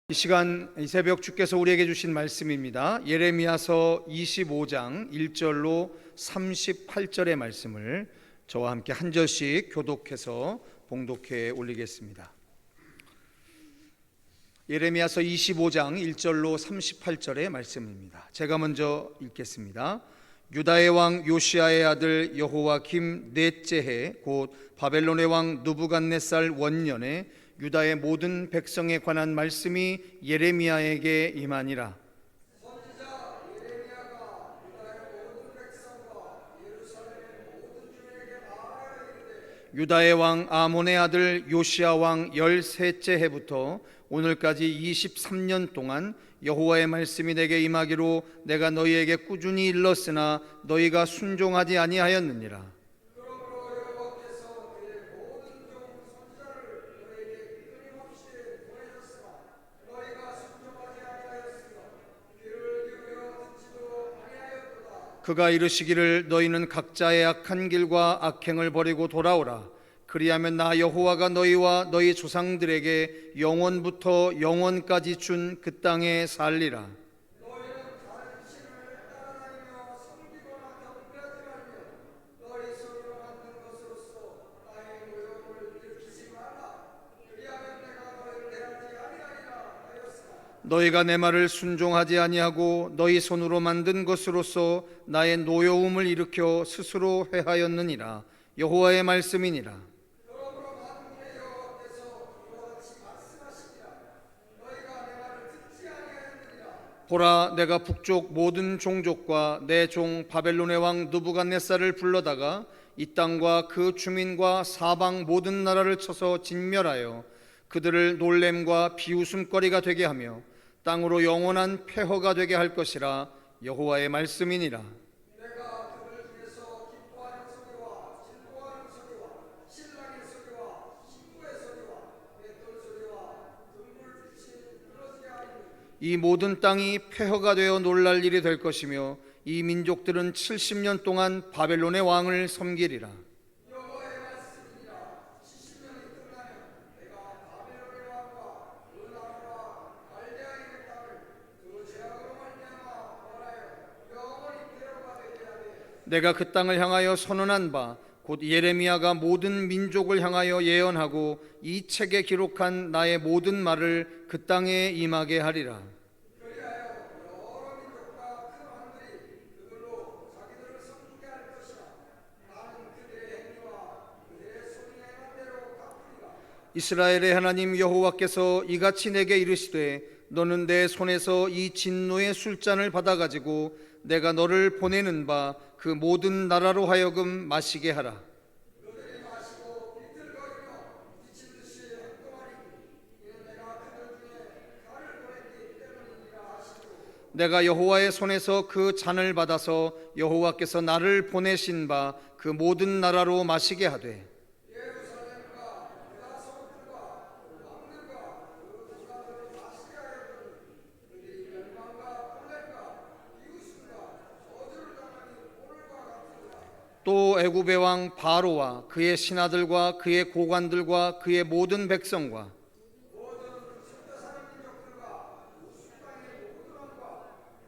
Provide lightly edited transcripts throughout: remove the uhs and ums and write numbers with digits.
이 시간 이 새벽 주께서 우리에게 주신 말씀입니다. 예레미야서 25장 1절로 38절의 말씀을 저와 함께 한 절씩 교독해서 봉독해 올리겠습니다. 예레미야서 25장 1절로 38절의 말씀입니다. 제가 먼저 읽겠습니다. 유다의 왕 요시야의 아들 여호와김 넷째 해 곧 바벨론의 왕 느부갓네살 원년에 유다의 모든 백성에 관한 말씀이 예레미야에게 임하니라. 선지자 예레미야가 유다의 모든 백성과 예루살렘의 모든 주민에게 말하여 이르되 유다의 왕 아몬의 아들 요시야 왕 13째 해부터 오늘까지 23년 동안 여호와의 말씀이 내게 임하기로 내가 너희에게 꾸준히 일렀으나 너희가 순종하지 아니하였느니라. 그러므로 여호와께서 그의 모든 종 선지자를 너희에게 끊임없이 보내셨으나 너희가 순종하지 아니하였으며 귀를 기울여 듣지도 아니하였도다. 그가 이르시기를 너희는 각자의 악한 길과 악행을 버리고 돌아오라. 그리하면 나 여호와가 너희와 너희 조상들에게 영원부터 영원까지 준 그 땅에 살리라. 너희는 다른 신을 따라다니며 섬기거나 경배하지 말며 너희 손으로 만든 것으로서 나의 노여움을 들키지 말라. 그리하면 내가 너희를 대하지 아니하리라 하였으나 너희가 내 말을 순종하지 아니하고 너희 손으로 만든 것으로서 나의 노여움을 일으켜 스스로 회하였느니라. 여호와의 말씀이니라. 그러므로 만군의 여호와께서 이와 같이 말씀하시니라. 너희가 내 말을 듣지 아니하였느니라. 보라, 내가 북쪽 모든 종족과 내 종 바벨론의 왕 느부갓네살을 불러다가 이 땅과 그 주민과 사방 모든 나라를 쳐서 진멸하여 그들을 놀램과 비웃음거리가 되게 하며 땅으로 영원한 폐허가 되게 할 것이라. 여호와의 말씀이니라. 내가 그들 중에서 기뻐하는 소리와 즐거워하는 소리와 신랑의 소리와 신부의 소리와 맷돌 소리와 등불빛이 끊어지게 하리니 이 모든 땅이 폐허가 되어 놀랄 일이 될 것이며 이 민족들은 70년 동안 바벨론의 왕을 섬기리라. 여호와의 말씀이니라. 70년이 끝나면 내가 바벨론의 왕과 그 나라와 갈대아인의 땅을 그 죄악으로 말미암아 벌하여 영원히 폐허가 되게 하되 내가 그 땅을 향하여 선언한 바 곧 예레미야가 모든 민족을 향하여 예언하고 이 책에 기록한 나의 모든 말을 그 땅에 임하게 하리라. 그리하여 여러 민족과 큰 왕들이 그들로 자기들을 섬기게 할 것이라. 나는 그들의 행위와 그들의 손이 행한 대로 갚으리라. 이스라엘의 하나님 여호와께서 이같이 내게 이르시되 너는 내 손에서 이 진노의 술잔을 받아가지고 내가 너를 보내는 바 그 모든 나라로 하여금 마시게 하라. 그들이 마시고 비틀거리며 미친 듯이 행동하리니 이는 내가 그들 중에 칼을 보냈기 때문이니라 하시고 내가 여호와의 손에서 그 잔을 받아서 여호와께서 나를 보내신 바 그 모든 나라로 마시게 하되 예루살렘과 유다 성읍들과 그 왕들과 그 군사들을 마시게 하였더니 그들이 멸망과 혼례과 이웃과 저주를 당하니 오늘과 같으리라. 또 애굽의 왕 바로와 그의 신하들과 그의 고관들과 그의 모든 백성과 모든 숲에 사는 민족들과 우스 땅의 모든 왕과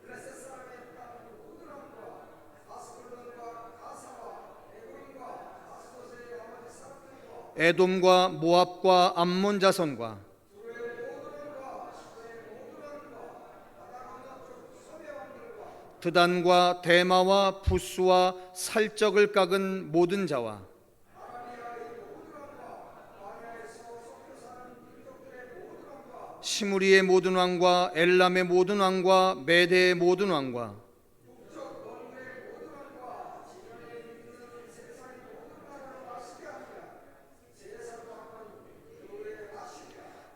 블레셋 사람의 땅 모든 왕과 아스글론과 가사와 에고인과 아스돗의 나머지 사람들과 에돔과 모압과 암몬 자손과 두의 모든 왕과 시도의 모든 왕과 바다 건너쪽 소의 왕들과 드단과 대마와 부스와 살적을 깎은 모든 자와 시무리의 모든 왕과 엘람의 모든 왕과 메대의 모든 왕과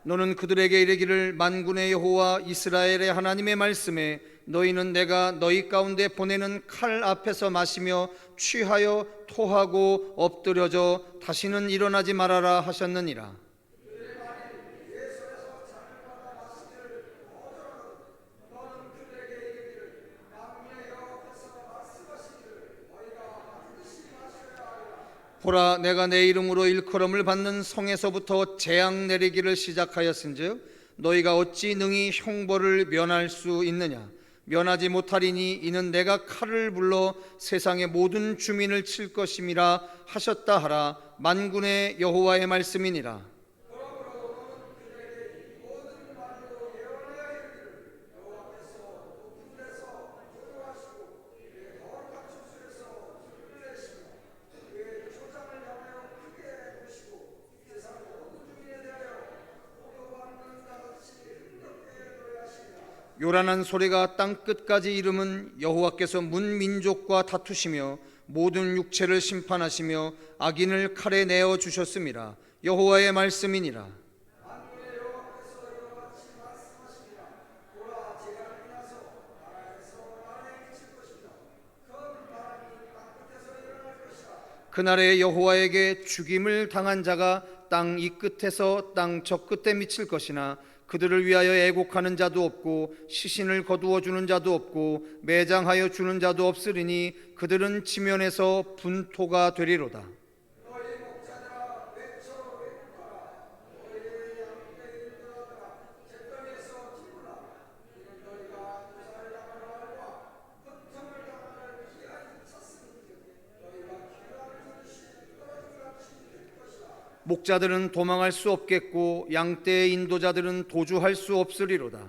너는 그들에게 이르기를 만군의 여호와 이스라엘의 하나님의 말씀에 너희는 내가 너희 가운데 보내는 칼 앞에서 마시며 취하여 토하고 엎드려져 다시는 일어나지 말아라 하셨느니라. 보라, 내가 내 이름으로 일컬음을 받는 성에서부터 재앙 내리기를 시작하였은즉 너희가 어찌 능히 형벌을 면할 수 있느냐? 면하지 못하리니 이는 내가 칼을 불러 세상의 모든 주민을 칠 것임이라 하셨다 하라. 만군의 여호와의 말씀이니라. 요란한 소리가 땅 끝까지 이름은 여호와께서 문 민족과 다투시며 모든 육체를 심판하시며 악인을 칼에 내어 주셨음이라. 여호와의 말씀이니라. 그날에 여호와에게 죽임을 당한 자가 땅 이 끝에서 땅 저 끝에 미칠 것이나 그들을 위하여 애곡하는 자도 없고 시신을 거두어 주는 자도 없고 매장하여 주는 자도 없으리니 그들은 지면에서 분토가 되리로다. 목자들은 도망할 수 없겠고 양떼의 인도자들은 도주할 수 없으리로다.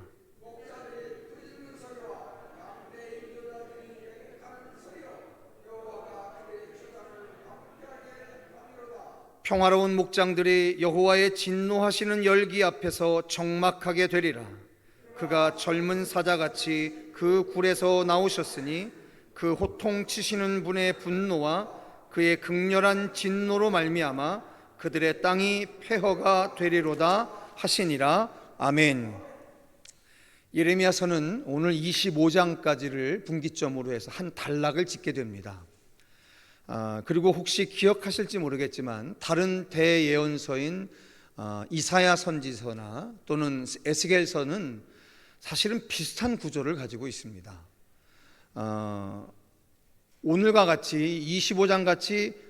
평화로운 목장들이 여호와의 진노하시는 열기 앞에서 적막하게 되리라. 그가 젊은 사자같이 그 굴에서 나오셨으니 그 호통치시는 분의 분노와 그의 극렬한 진노로 말미암아 그들의 땅이 폐허가 되리로다 하시니라. 아멘. 예레미야서는 오늘 25장까지를 분기점으로 해서 한 단락을 짓게 됩니다. 그리고 혹시 기억하실지 모르겠지만 다른 대예언서인 이사야 선지서나 또는 에스겔서는 사실은 비슷한 구조를 가지고 있습니다. 오늘과 같이 25장 같이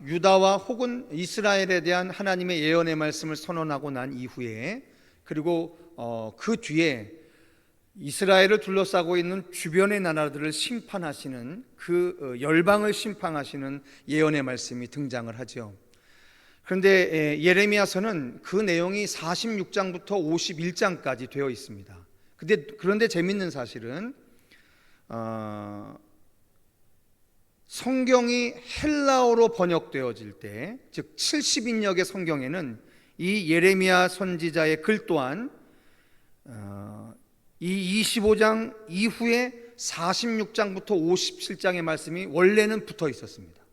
유다와 혹은 이스라엘에 대한 하나님의 예언의 말씀을 선언하고 난 이후에 그리고 그 뒤에 이스라엘을 둘러싸고 있는 주변의 나라들을 심판하시는 그 열방을 심판하시는 예언의 말씀이 등장을 하죠. 그런데 예레미야서는 그 내용이 46장부터 51장까지 되어 있습니다. 그런데 재밌는 사실은 성경이 헬라어로 번역되어질 때, 즉 70인역의 성경에는 이 예레미야 선지자의 글 또한 이 25장 이후에 46장부터 57장의 말씀이 원래는 붙어 있었습니다.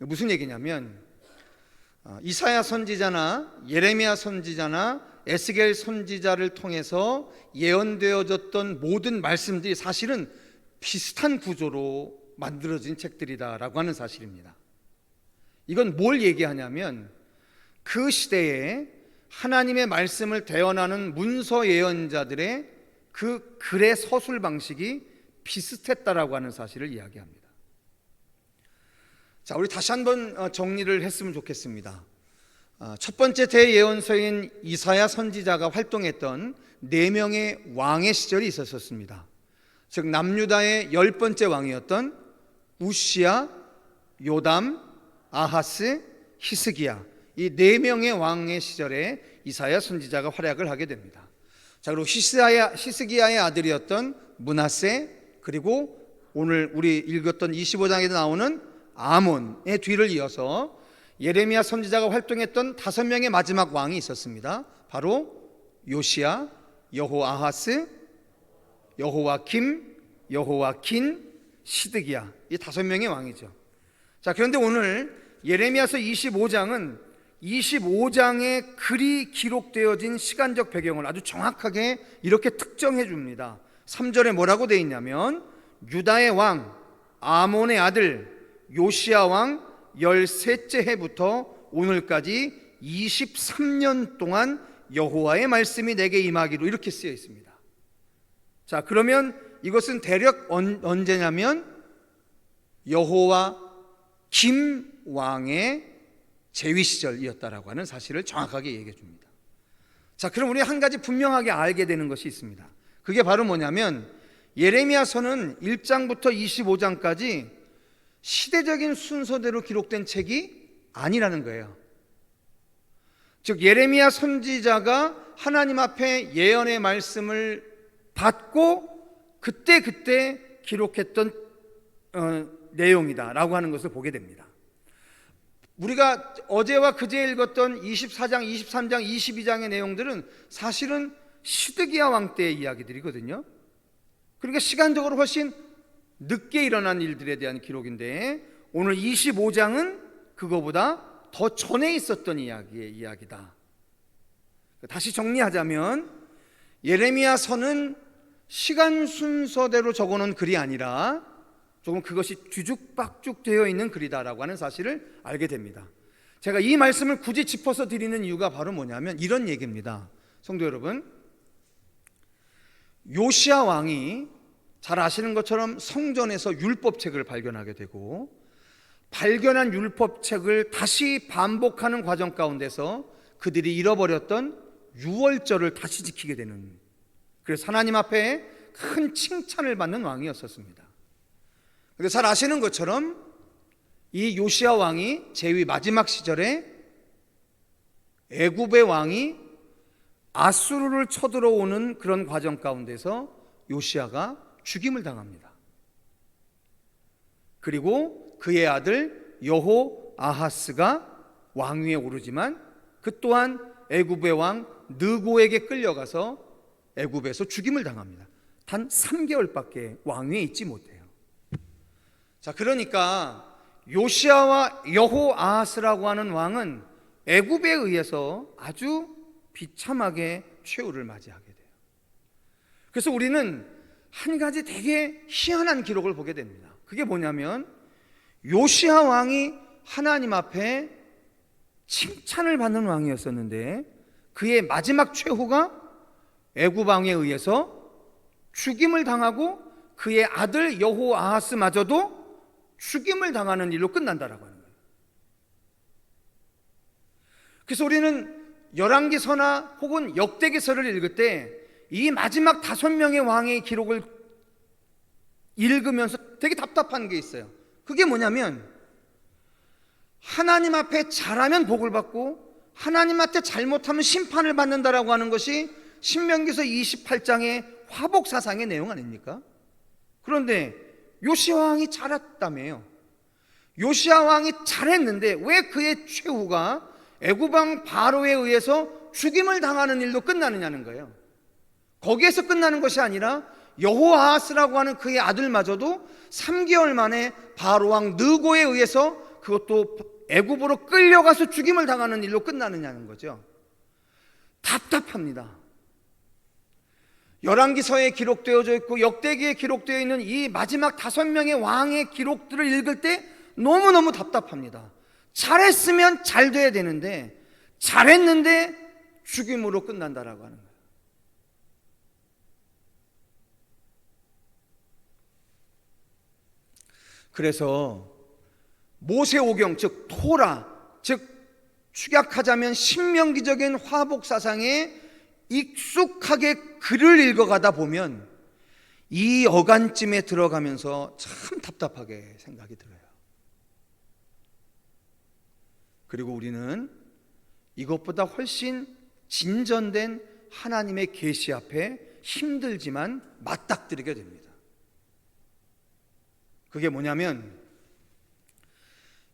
무슨 얘기냐면 이사야 선지자나 예레미야 선지자나 에스겔 선지자를 통해서 예언되어졌던 모든 말씀들이 사실은 비슷한 구조로 만들어진 책들이다라고 하는 사실입니다. 이건 뭘 얘기하냐면 그 시대에 하나님의 말씀을 대언하는 문서 예언자들의 그 글의 서술 방식이 비슷했다라고 하는 사실을 이야기합니다. 자, 우리 다시 한번 정리를 했으면 좋겠습니다. 첫 번째 대예언서인 이사야 선지자가 활동했던 4명의 왕의 시절이 있었습니다. 즉 남유다의 10번째 왕이었던 우시야, 요담, 아하스, 히스기야, 이 4명의 왕의 시절에 이사야 선지자가 활약을 하게 됩니다. 자, 그리고 히스기야의 아들이었던 므낫세, 그리고 오늘 우리 읽었던 25장에 나오는 아몬의 뒤를 이어서 예레미야 선지자가 활동했던 5명의 마지막 왕이 있었습니다. 바로 요시야, 여호아하스, 여호와킴, 여호와킨, 시드기야, 이 5명의 왕이죠. 자, 그런데 오늘 예레미야서 25장은 25장의 글이 기록되어진 시간적 배경을 아주 정확하게 이렇게 특정해 줍니다. 3절에 뭐라고 되어 있냐면 유다의 왕 아몬의 아들 요시야 왕 13째 해부터 오늘까지 23년 동안 여호와의 말씀이 내게 임하기로 이렇게 쓰여 있습니다. 자, 그러면 이것은 대략 언제냐면 여호와 김 왕의 재위 시절이었다라고 하는 사실을 정확하게 얘기해 줍니다. 자, 그럼 우리 한 가지 분명하게 알게 되는 것이 있습니다. 그게 바로 뭐냐면 예레미야서는 1장부터 25장까지 시대적인 순서대로 기록된 책이 아니라는 거예요. 즉 예레미야 선지자가 하나님 앞에 예언의 말씀을 받고 그때 기록했던 내용이다라고 하는 것을 보게 됩니다. 우리가 어제와 그제 읽었던 24장, 23장, 22장의 내용들은 사실은 시드기야 왕 때의 이야기들이거든요. 그러니까 시간적으로 훨씬 늦게 일어난 일들에 대한 기록인데 오늘 25장은 그거보다 더 전에 있었던 이야기의 이야기다. 다시 정리하자면 예레미야서는 시간 순서대로 적어놓은 글이 아니라 조금 그것이 뒤죽박죽 되어 있는 글이다라고 하는 사실을 알게 됩니다. 제가 이 말씀을 굳이 짚어서 드리는 이유가 바로 뭐냐면 이런 얘기입니다. 성도 여러분, 요시야 왕이 잘 아시는 것처럼 성전에서 율법책을 발견하게 되고 발견한 율법책을 다시 반복하는 과정 가운데서 그들이 잃어버렸던 유월절을 다시 지키게 되는, 그래서 하나님 앞에 큰 칭찬을 받는 왕이었었습니다. 근데 잘 아시는 것처럼 이 요시야 왕이 제위 마지막 시절에 애굽의 왕이 아수르를 쳐들어오는 그런 과정 가운데서 요시야가 죽임을 당합니다. 그리고 그의 아들 여호 아하스가 왕위에 오르지만 그 또한 애굽의 왕 느고에게 끌려가서 애굽에서 죽임을 당합니다. 단 3개월밖에 왕위에 있지 못해요. 자, 그러니까 요시야와 여호 아하스라고 하는 왕은 애굽에 의해서 아주 비참하게 최후를 맞이하게 돼요. 그래서 우리는 한 가지 되게 희한한 기록을 보게 됩니다. 그게 뭐냐면 요시야 왕이 하나님 앞에 칭찬을 받는 왕이었었는데 그의 마지막 최후가 애굽 왕에 의해서 죽임을 당하고 그의 아들 여호 아하스마저도 죽임을 당하는 일로 끝난다라고 하는 거예요. 그래서 우리는 열왕기서나 혹은 역대기서를 읽을 때 이 마지막 5명의 왕의 기록을 읽으면서 되게 답답한 게 있어요. 그게 뭐냐면 하나님 앞에 잘하면 복을 받고 하나님 앞에 잘못하면 심판을 받는다라고 하는 것이 신명기서 28장의 화복사상의 내용 아닙니까? 그런데 요시야 왕이 잘했다며요. 요시야 왕이 잘했는데 왜 그의 최후가 애굽 왕 바로에 의해서 죽임을 당하는 일로 끝나느냐는 거예요. 거기에서 끝나는 것이 아니라 여호아하스라고 하는 그의 아들마저도 3개월 만에 바로 왕 느고에 의해서 그것도 애굽으로 끌려가서 죽임을 당하는 일로 끝나느냐는 거죠. 답답합니다. 열왕기서에 기록되어져 있고 역대기에 기록되어 있는 이 마지막 5명의 왕의 기록들을 읽을 때 너무너무 답답합니다. 잘했으면 잘 돼야 되는데 잘했는데 죽임으로 끝난다라고 하는 거예요. 그래서 모세오경 즉 토라, 즉 축약하자면 신명기적인 화복사상에 익숙하게 글을 읽어가다 보면 이 어간쯤에 들어가면서 참 답답하게 생각이 들어요. 그리고 우리는 이것보다 훨씬 진전된 하나님의 계시 앞에 힘들지만 맞닥뜨리게 됩니다. 그게 뭐냐면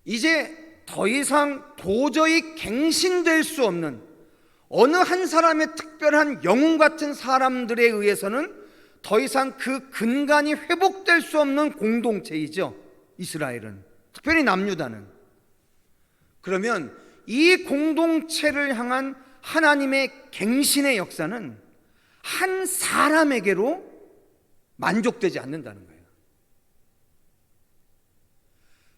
이제 더 이상 도저히 갱신될 수 없는 어느 한 사람의 특별한 영웅 같은 사람들에 의해서는 더 이상 그 근간이 회복될 수 없는 공동체이죠. 이스라엘은, 특별히 남유다는. 그러면 이 공동체를 향한 하나님의 갱신의 역사는 한 사람에게로 만족되지 않는다는 거예요.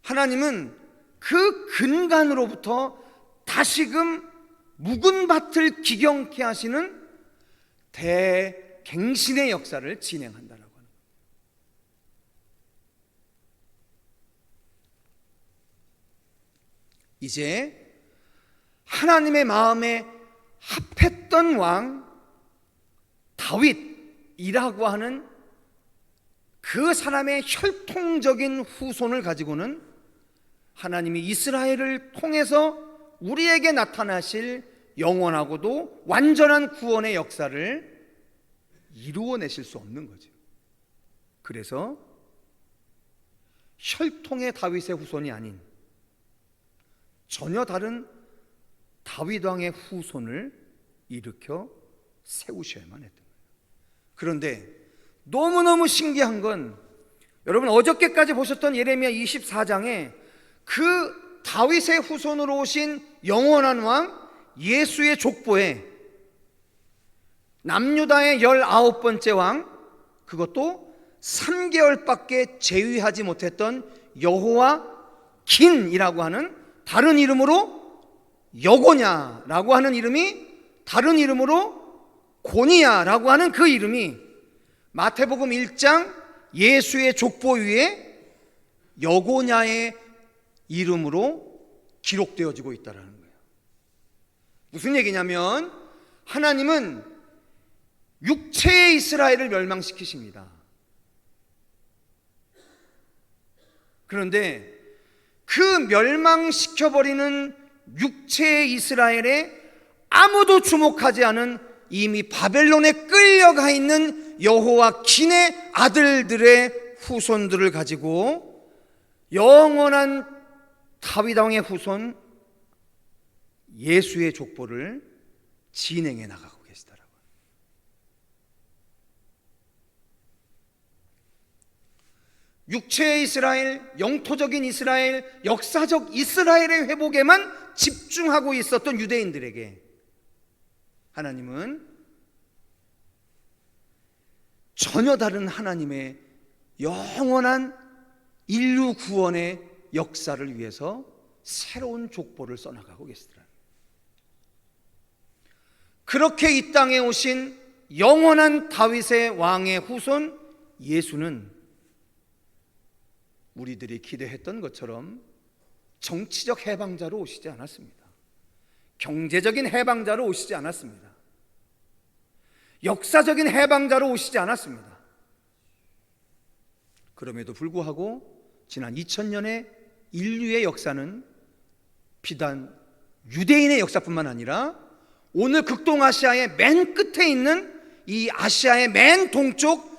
하나님은 그 근간으로부터 다시금 묵은 밭을 기경케 하시는 대갱신의 역사를 진행한다라고 하는 거예요. 이제 하나님의 마음에 합했던 왕 다윗이라고 하는 그 사람의 혈통적인 후손을 가지고는 하나님이 이스라엘을 통해서 우리에게 나타나실 영원하고도 완전한 구원의 역사를 이루어내실 수 없는 거죠. 그래서 혈통의 다윗의 후손이 아닌 전혀 다른 다윗 왕의 후손을 일으켜 세우셔야만 했던 거예요. 그런데 너무너무 신기한 건 여러분 어저께까지 보셨던 예레미야 24장에 그 다윗의 후손으로 오신 영원한 왕 예수의 족보에 남유다의 19번째 왕, 그것도 3개월밖에 재위하지 못했던 여호와 긴이라고 하는, 다른 이름으로 여고냐라고 하는 이름이, 다른 이름으로 고니야라고 하는 그 이름이 마태복음 1장 예수의 족보 위에 여고냐의 이름으로 기록되어지고 있다는 거예요. 무슨 얘기냐면 하나님은 육체의 이스라엘을 멸망시키십니다. 그런데 그 멸망시켜버리는 육체의 이스라엘에 아무도 주목하지 않은 이미 바벨론에 끌려가 있는 여호와 긴의 아들들의 후손들을 가지고 영원한 다윗 왕의 후손 예수의 족보를 진행해 나가고 계시더라고요. 육체의 이스라엘, 영토적인 이스라엘, 역사적 이스라엘의 회복에만 집중하고 있었던 유대인들에게 하나님은 전혀 다른 하나님의 영원한 인류 구원의 역사를 위해서 새로운 족보를 써나가고 계시더라고요. 그렇게 이 땅에 오신 영원한 다윗의 왕의 후손 예수는 우리들이 기대했던 것처럼 정치적 해방자로 오시지 않았습니다. 경제적인 해방자로 오시지 않았습니다. 역사적인 해방자로 오시지 않았습니다. 그럼에도 불구하고 지난 2000년의 인류의 역사는 비단 유대인의 역사뿐만 아니라 오늘 극동아시아의 맨 끝에 있는 이 아시아의 맨 동쪽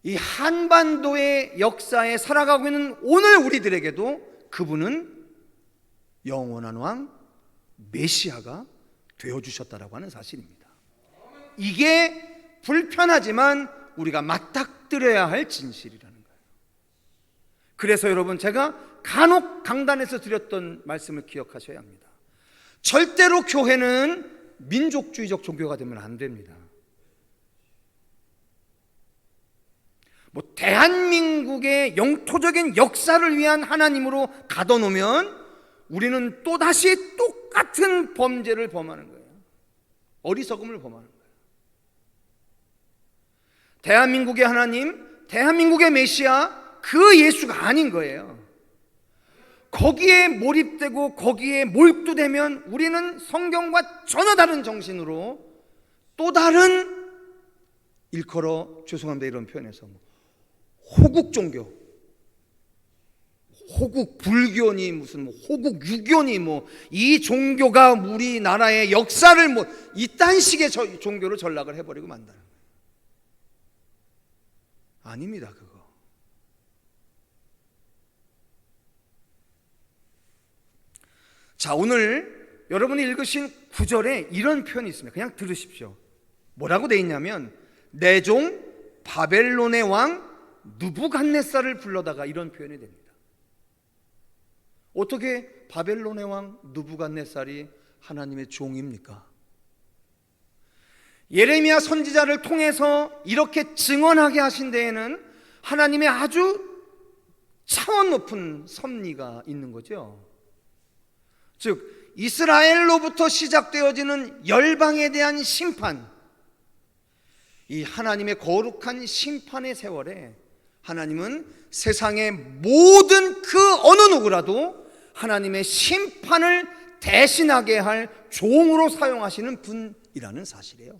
이 한반도의 역사에 살아가고 있는 오늘 우리들에게도 그분은 영원한 왕 메시아가 되어주셨다라고 하는 사실입니다. 이게 불편하지만 우리가 맞닥뜨려야 할 진실이라는 거예요. 그래서 여러분, 제가 간혹 강단에서 드렸던 말씀을 기억하셔야 합니다. 절대로 교회는 민족주의적 종교가 되면 안 됩니다. 대한민국의 영토적인 역사를 위한 하나님으로 가둬놓으면 우리는 또다시 똑같은 범죄를 범하는 거예요. 어리석음을 범하는 거예요. 대한민국의 하나님, 대한민국의 메시아, 그 예수가 아닌 거예요. 거기에 몰입되고 거기에 몰두되면 우리는 성경과 전혀 다른 정신으로 또 다른, 일컬어 죄송합니다 이런 표현에서 호국 종교, 호국 불교니 무슨 호국 유교니 이 종교가 우리나라의 역사를 이딴 식의 종교로 전락을 해버리고 만다는 거예요. 아닙니다. 그거 자, 오늘 여러분이 읽으신 9절에 이런 표현이 있습니다. 그냥 들으십시오. 뭐라고 돼 있냐면 내 종 바벨론의 왕 느부갓네살을 불러다가 이런 표현이 됩니다. 어떻게 바벨론의 왕 느부갓네살이 하나님의 종입니까? 예레미야 선지자를 통해서 이렇게 증언하게 하신 데에는 하나님의 아주 차원 높은 섭리가 있는 거죠. 즉 이스라엘로부터 시작되어지는 열방에 대한 심판, 이 하나님의 거룩한 심판의 세월에 하나님은 세상의 모든 그 어느 누구라도 하나님의 심판을 대신하게 할 종으로 사용하시는 분이라는 사실이에요.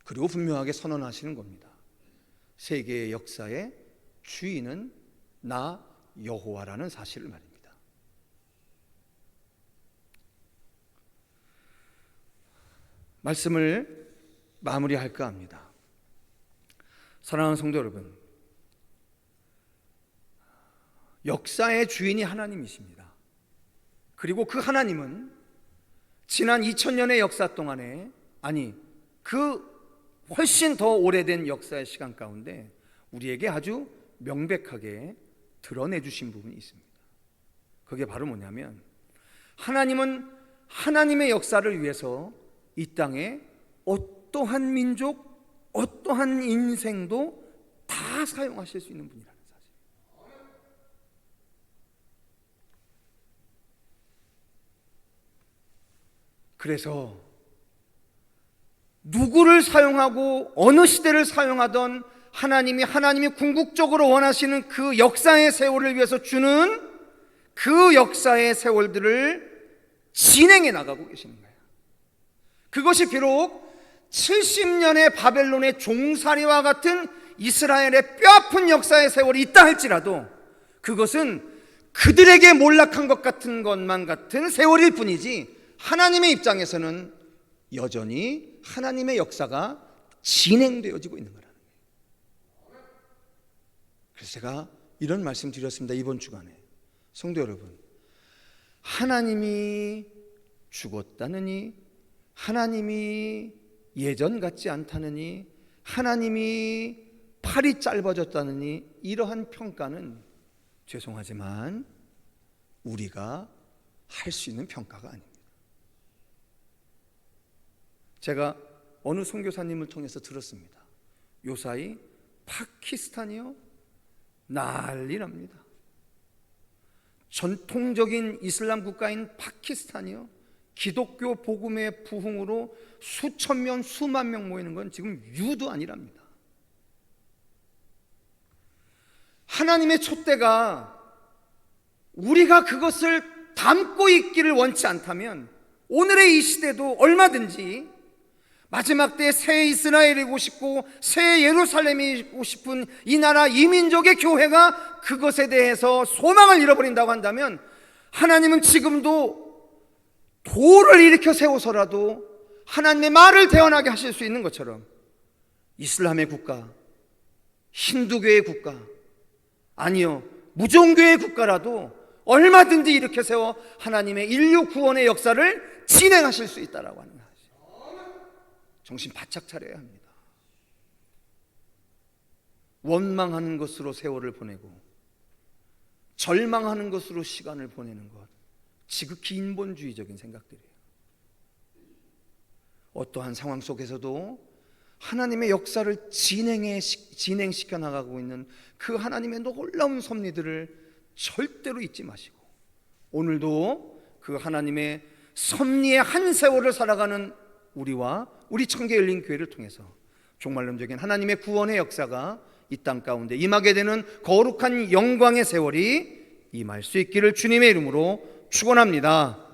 그리고 분명하게 선언하시는 겁니다. 세계의 역사의 주인은 나 여호와라는 사실을 말입니다. 말씀을 마무리할까 합니다. 사랑하는 성도 여러분, 역사의 주인이 하나님이십니다. 그리고 그 하나님은 지난 2000년의 역사 동안에, 아니 그 훨씬 더 오래된 역사의 시간 가운데 우리에게 아주 명백하게 드러내 주신 부분이 있습니다. 그게 바로 뭐냐면, 하나님은 하나님의 역사를 위해서 이 땅에 어떠한 민족, 어떠한 인생도 다 사용하실 수 있는 분이라는 사실. 그래서 누구를 사용하고 어느 시대를 사용하던 하나님이 궁극적으로 원하시는 그 역사의 세월을 위해서 주는 그 역사의 세월들을 진행해 나가고 계시는 거예요. 그것이 비록 70년의 바벨론의 종살이와 같은 이스라엘의 뼈아픈 역사의 세월이 있다 할지라도 그것은 그들에게 몰락한 것 같은 것만 같은 세월일 뿐이지, 하나님의 입장에서는 여전히 하나님의 역사가 진행되어지고 있는 거라는 거예요. 그래서 제가 이런 말씀 드렸습니다. 이번 주간에 성도 여러분, 하나님이 죽었다느니, 하나님이 예전 같지 않다느니, 하나님이 팔이 짧아졌다느니, 이러한 평가는 죄송하지만 우리가 할 수 있는 평가가 아닙니다. 제가 어느 선교사님을 통해서 들었습니다. 요사이 파키스탄이요, 난리납니다. 전통적인 이슬람 국가인 파키스탄이요, 기독교 복음의 부흥으로 수천 명, 수만 명 모이는 건 지금 유도 아니랍니다. 하나님의 촛대가 우리가 그것을 담고 있기를 원치 않다면 오늘의 이 시대도 얼마든지 마지막 때 새 이스라엘이고 싶고 새 예루살렘이고 싶은 이 나라 이민족의 교회가 그것에 대해서 소망을 잃어버린다고 한다면, 하나님은 지금도 돌을 일으켜 세워서라도 하나님의 말을 대언하게 하실 수 있는 것처럼 이슬람의 국가, 힌두교의 국가, 아니요 무종교의 국가라도 얼마든지 일으켜 세워 하나님의 인류 구원의 역사를 진행하실 수 있다라고 하는 것이죠. 정신 바짝 차려야 합니다. 원망하는 것으로 세월을 보내고 절망하는 것으로 시간을 보내는 것, 지극히 인본주의적인 생각들이에요. 어떠한 상황 속에서도 하나님의 역사를 진행시켜 나가고 있는 그 하나님의 놀라운 섭리들을 절대로 잊지 마시고, 오늘도 그 하나님의 섭리의 한 세월을 살아가는 우리와 우리 청계열린교회를 통해서 종말론적인 하나님의 구원의 역사가 이 땅 가운데 임하게 되는 거룩한 영광의 세월이 임할 수 있기를 주님의 이름으로 축원합니다.